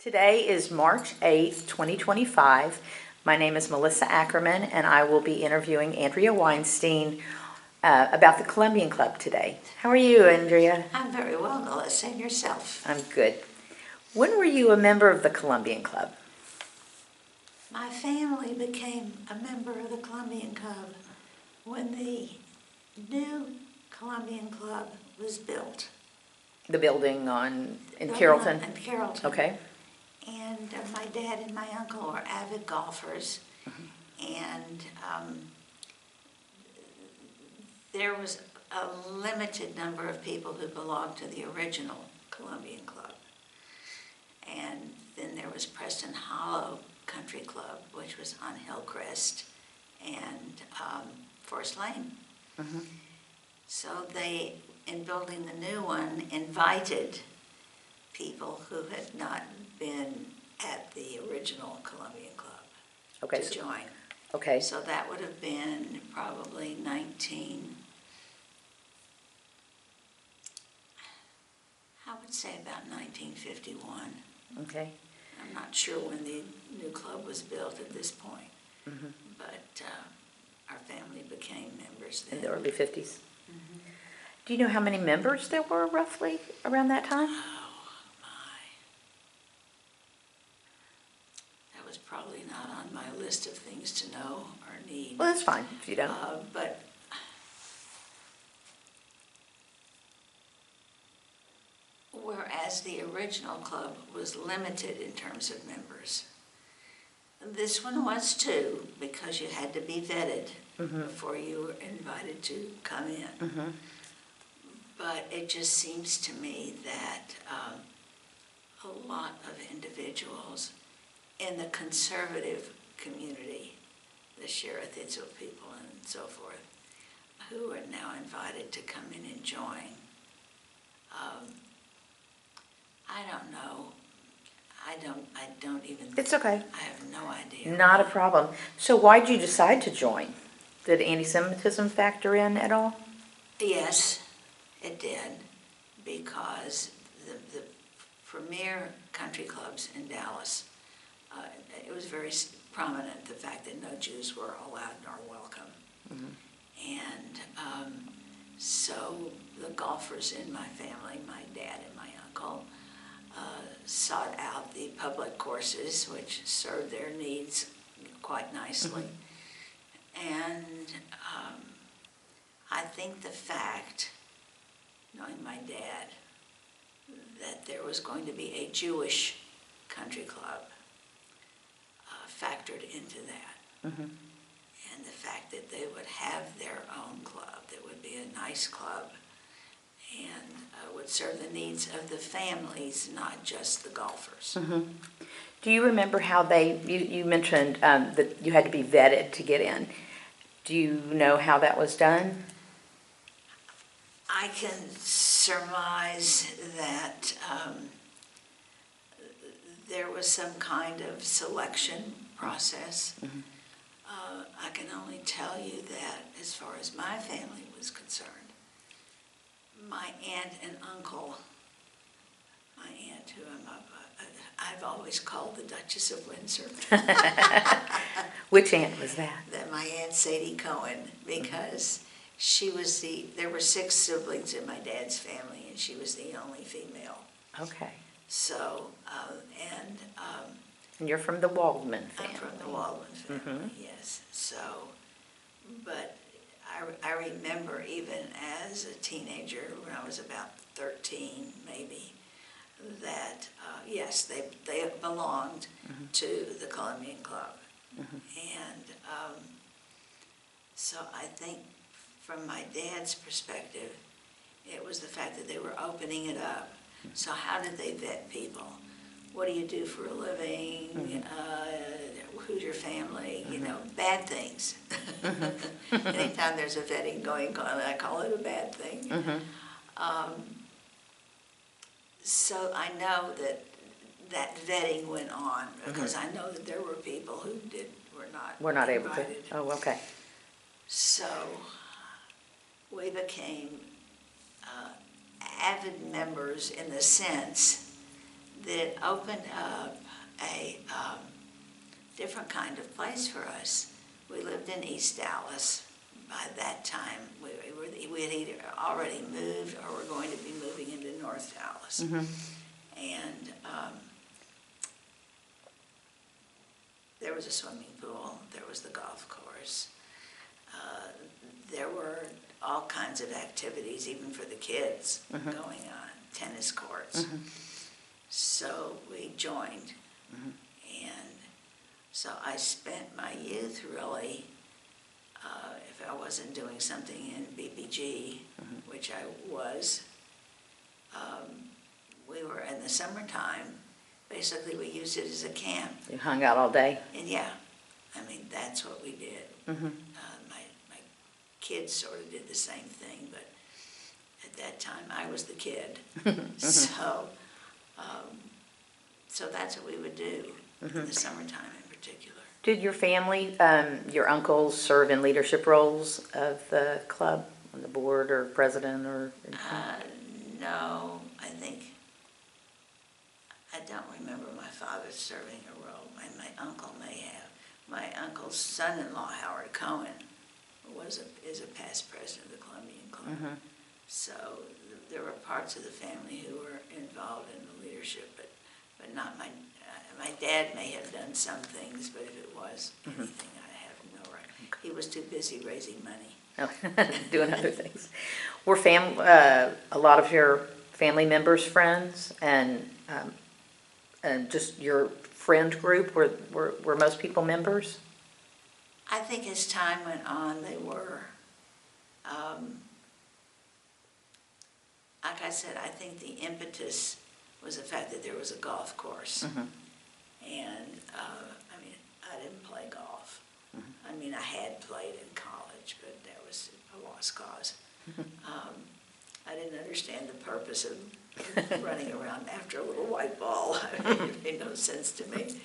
Today is March 8th, 2025. My name is Melissa Ackerman, and I will be interviewing Andrea Weinstein about the Columbian Club today. How are you, Andrea? I'm very well, Melissa, and yourself? I'm good. When were you a member of the Columbian Club? My family became a member of the Columbian Club when the new Columbian Club was built. The building in Carrollton? In Carrollton. Okay. And my dad and my uncle are avid golfers, and there was a limited number of people who belonged to the original Columbian Club. And then there was Preston Hollow Country Club, which was on Hillcrest and Forest Lane. So they, in building the new one, invited people who had not been at the original Columbian Club to join. Okay. So that would have been probably I would say about 1951. Okay. I'm not sure when the new club was built at this point, but our family became members then. In the early 50s. Do you know how many members there were roughly around that time? Oh, my. That was probably not on my list of things to know or need. Well, that's fine if you don't. But whereas the original club was limited in terms of members, this one was too, because you had to be vetted before you were invited to come in. But it just seems to me that a lot of individuals in the conservative community, the Sherathitzel people and so forth, who are now invited to come in and join, I don't know. I don't even. It's okay. I have no idea. Not a problem. So why did you decide to join? Did anti-Semitism factor in at all? Yes, it did, because the premier country clubs in Dallas, it was very prominent, the fact that no Jews were allowed nor welcome. And so the golfers in my family, my dad and my uncle, sought out the public courses, which served their needs quite nicely. And I think the fact, knowing my dad, that there was going to be a Jewish country club factored into that. And the fact that they would have their own club, that would be a nice club, and would serve the needs of the families, not just the golfers. Do you remember how you mentioned that you had to be vetted to get in. Do you know how that was done? I can surmise that there was some kind of selection process. I can only tell you that as far as my family was concerned, my aunt and uncle, my aunt who I've always called the Duchess of Windsor. Which aunt was that? My Aunt Sadie Cohen, because she was there were 6 siblings in my dad's family, and she was the only female. Okay. So, And you're from the Waldman family. I'm from the Waldman family, yes. So, but I remember even as a teenager, when I was about 13 maybe, that yes, they belonged to the Columbian Club. And so I think from my dad's perspective, it was the fact that they were opening it up. So how did they vet people? What do you do for a living? Who's your family? You know, bad things. Anytime there's a vetting going on, I call it a bad thing. So I know that vetting went on, because I know that there were people who were not able to. invited. Oh, okay. So we became avid members in the sense that opened up a different kind of place for us. We lived in East Dallas. By that time, we had either already moved or were going to be moving into North Dallas. And there was a swimming pool, there was the golf course, there were all kinds of activities, even for the kids, going on, tennis courts. So we joined, and so I spent my youth really, if I wasn't doing something in BBG, which I was, we were in the summertime. Basically, we used it as a camp. You hung out all day? And yeah, I mean, that's what we did. My kids sort of did the same thing, but at that time, I was the kid. So that's what we would do in the summertime in particular. Did your family, your uncles, serve in leadership roles of the club, on the board or president or anything? No, I don't remember my father serving a role. My uncle may have. My uncle's son-in-law, Howard Cohen, is a past president of the Columbian Club. So there were parts of the family who were involved in the leadership, but not my dad may have done some things, but if it was anything, I have no right. He was too busy raising money. Doing other things. Were a lot of your family members friends, and just your friend group, were most people members? I think as time went on, they were. Like I said, I think the impetus was the fact that there was a golf course. And, I mean, I didn't play golf. I mean, I had played in college, but that was a lost cause. I didn't understand the purpose of running around after a little white ball. It made no sense to me.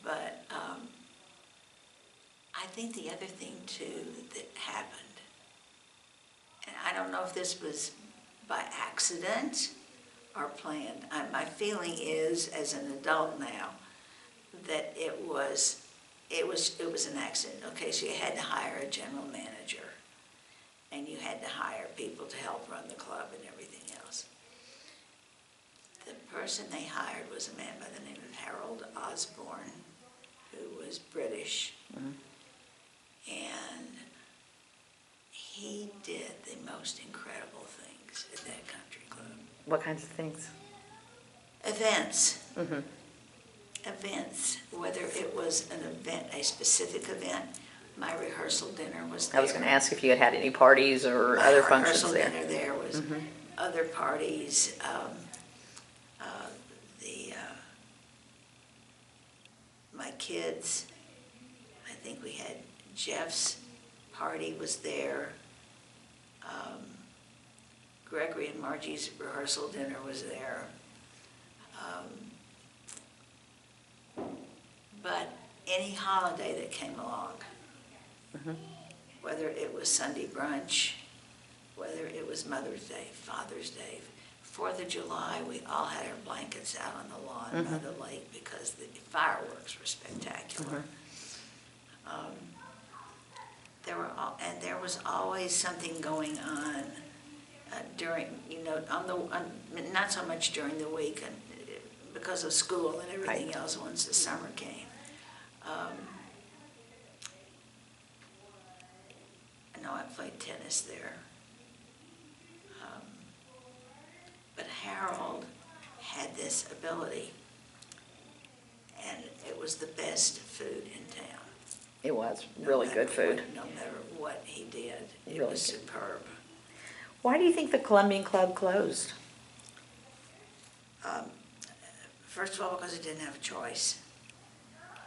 But I think the other thing, too, that happened, and I don't know if this was by accident or planned. My feeling is, as an adult now, that it was an accident. Okay, so you had to hire a general manager, and you had to hire people to help run the club and everything else. The person they hired was a man by the name of Harold Osborne, who was British, and he did the most incredible things at that country club. What kinds of things? Events. Events, whether it was an event, a specific event. My rehearsal dinner was there. I was going to ask if you had any parties or other functions there. My rehearsal dinner there was other parties. My kids, I think we had Jeff's party was there. Gregory and Margie's rehearsal dinner was there. But any holiday that came along, whether it was Sunday brunch, whether it was Mother's Day, Father's Day, 4th of July, we all had our blankets out on the lawn by the lake because the fireworks were spectacular. There was always something going on during, not so much during the week and because of school and everything else once the summer came. I know I played tennis there. But Harold had this ability, and it was the best food in town. It was really good food. No matter what he did, it Really was good. superb. Why do you think the Columbian Club closed? First of all, because it didn't have a choice.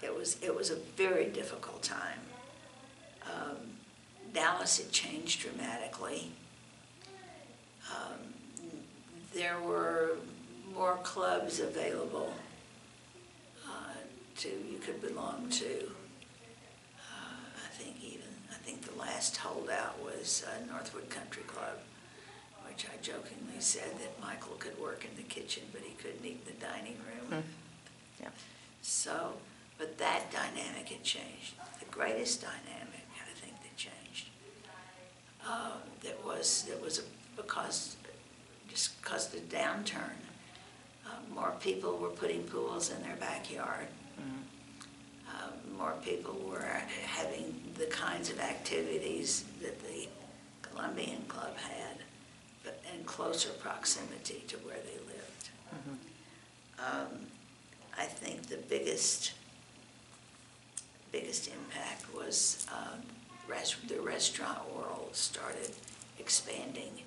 It was a very difficult time. Dallas had changed dramatically. There were more clubs available you could belong to. I think the last holdout was Northwood Country Club, which I jokingly said that Michael could work in the kitchen, but he couldn't eat in the dining room. Yeah. So, but that dynamic had changed. The greatest dynamic, I think, that changed, because the downturn, more people were putting pools in their backyard. More people were having the kinds of activities that the Columbian Club had, but in closer proximity to where they lived. I think the biggest impact was the restaurant world started expanding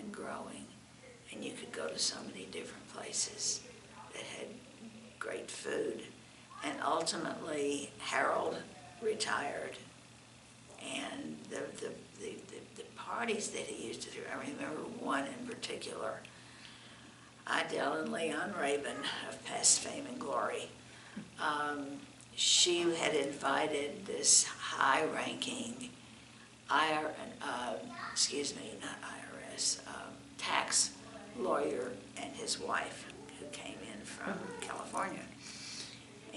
and growing, and you could go to so many different places that had great food. And ultimately, Harold retired, and the parties that he used to do, I remember one in particular, Idell and Leon Rabin of past fame and glory. She had invited this high-ranking tax lawyer and his wife who came in from California.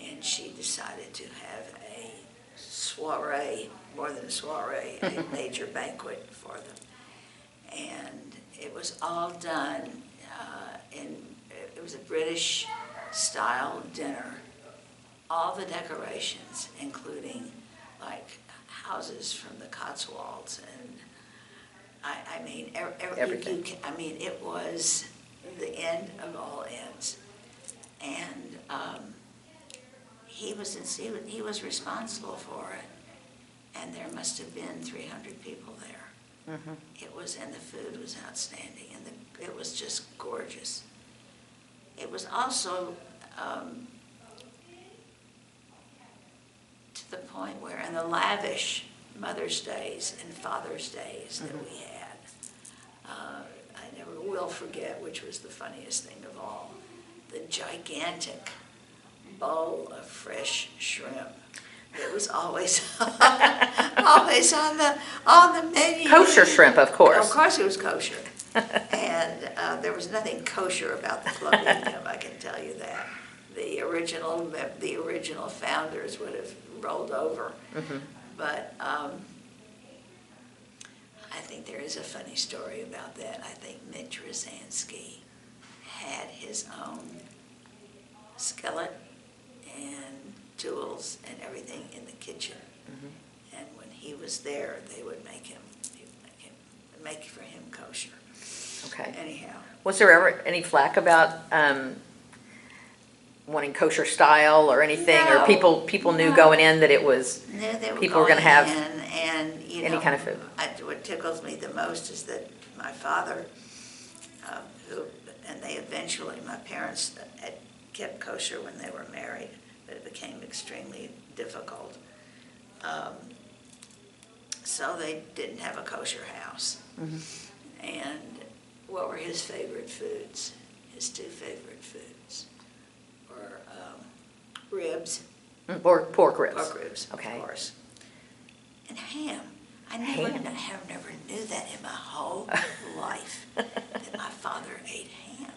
And she decided to have a soiree, more than a soiree, a major banquet for them. And it was all done it was a British-style dinner. All the decorations, including like houses from the Cotswolds, and I mean, Everything. It was the end of all ends. And he was responsible for it, and there must have been 300 people there. And the food was outstanding, and it was just gorgeous. It was also to the point where in the lavish Mother's Days and Father's Days that we had, I never will forget, which was the funniest thing of all, the gigantic bowl of fresh shrimp. It was always always on the menu. Kosher shrimp, of course. Of course it was kosher. And there was nothing kosher about the Columbian Club, I can tell you that. The original founders would have rolled over. But I think there is a funny story about that. I think Mitch Rosansky had his own skillet and tools and everything in the kitchen. And when he was there, they would make for him kosher. Okay. Anyhow. Was there ever any flack about wanting kosher style or anything? No, or people knew going in that it was people were going to have any kind of food? What tickles me the most is that my father, my parents had kept kosher when they were married, but it became extremely difficult. So they didn't have a kosher house. And what were his favorite foods? His two favorite foods were ribs. Or pork ribs. Pork ribs, Okay. of course. And ham. I never knew that in my whole life, that my father ate ham.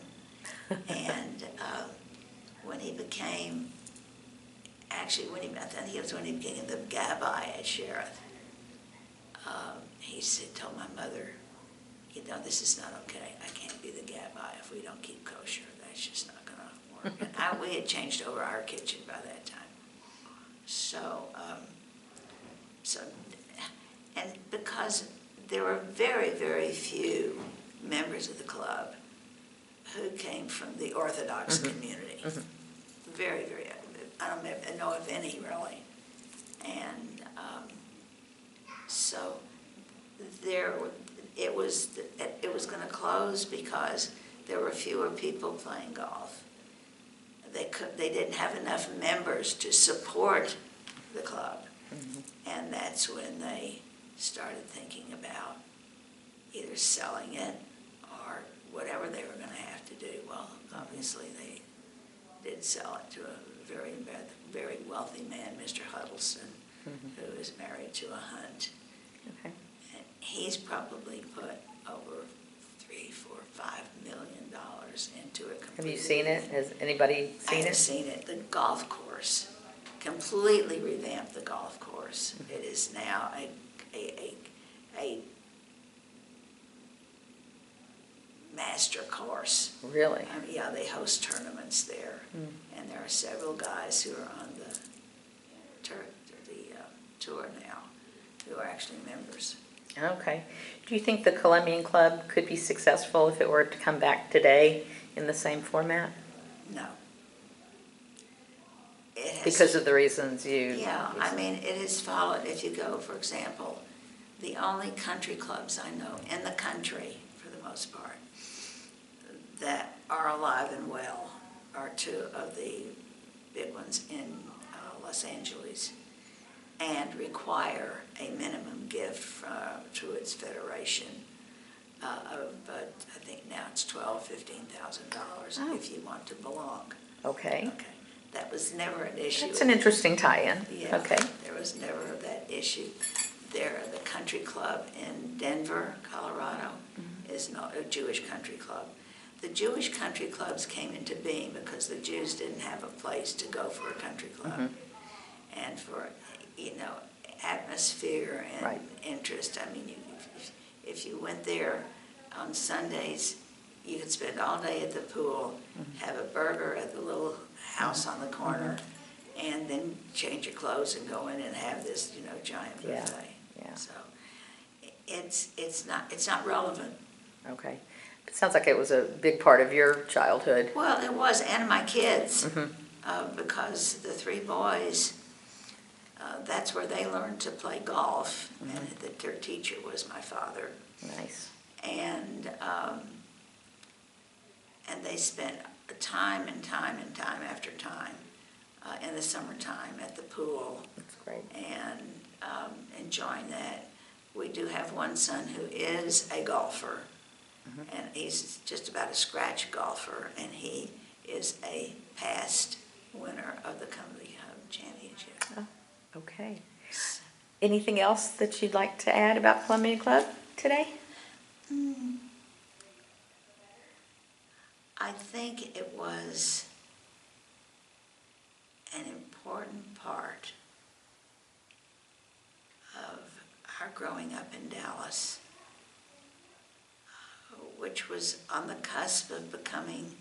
And when he became, I think it was when he became the gabbai at Sheriff, he told my mother, this is not okay. I can't be the gabbai if we don't keep kosher. That's just not going to work. And we had changed over our kitchen by that time. And because there were very, very few members of the club who came from the Orthodox community. Very, very, I don't know of any really. And so it was going to close because there were fewer people playing golf. They didn't have enough members to support the club. And that's when they started thinking about either selling it or whatever they were going to have to do. Well, obviously they did sell it to a very, very wealthy man, Mr. Huddleston, who is married to a Hunt. Okay. And he's probably put over $3, $4, $5 million into it. Have you seen it? Has anybody I seen have it? seen it. The golf course, completely revamped the golf course. It is now a master course. Really? Yeah, they host tournaments there, and there are several guys who are on the tour now who are actually members. Okay. Do you think the Columbian Club could be successful if it were to come back today in the same format? No. It has Because of the reasons you... Yeah, I mean, it has followed, if you go, for example, the only country clubs I know in the country, for the most part, that are alive and well are two of the big ones in Los Angeles, and require a minimum gift to its federation of, I think now it's $12,000-$15,000 if you want to belong. Okay. Okay. That was never an issue. That's an interesting tie-in. Yeah, Okay. there was never that issue. There, the country club in Denver, Colorado, is not a Jewish country club. The Jewish country clubs came into being because the Jews didn't have a place to go for a country club. And for, atmosphere and Right. interest. I mean, if you went there on Sundays, you could spend all day at the pool, have a burger at the little house on the corner, and then change your clothes and go in and have this, giant buffet. Yeah. So it's not relevant. Okay. It sounds like it was a big part of your childhood. Well, it was, and my kids, because the three boys, that's where they learned to play golf, and their teacher was my father. Nice. And they spent time and time and time after time in the summertime at the pool. That's great. And enjoying that. We do have one son who is a golfer, and he's just about a scratch golfer, and he is a past winner of the Columbian Club Championship. Oh, okay. Anything else that you'd like to add about Columbian Club today? I think it was an important part of our growing up in Dallas, which was on the cusp of becoming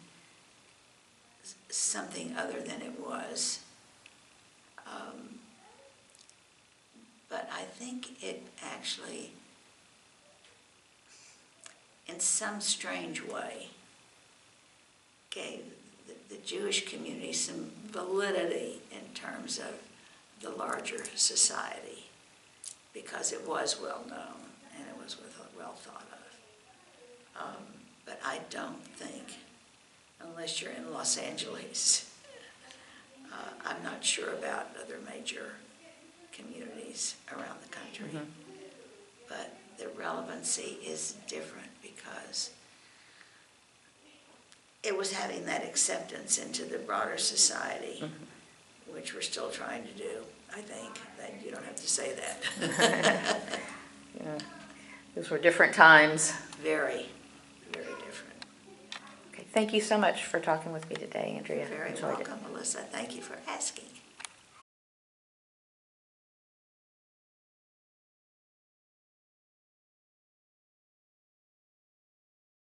something other than it was. But I think it actually, in some strange way, gave the Jewish community some validity in terms of the larger society, because it was well known and it was well thought of. But I don't think, unless you're in Los Angeles, I'm not sure about other major communities around the country. But the relevancy is different because it was having that acceptance into the broader society, which we're still trying to do, I think. That you don't have to say that. Yeah. Those were different times. Very, very different. Okay. Thank you so much for talking with me today, Andrea. You're very Enjoyed it. welcome, Melissa. Thank you for asking.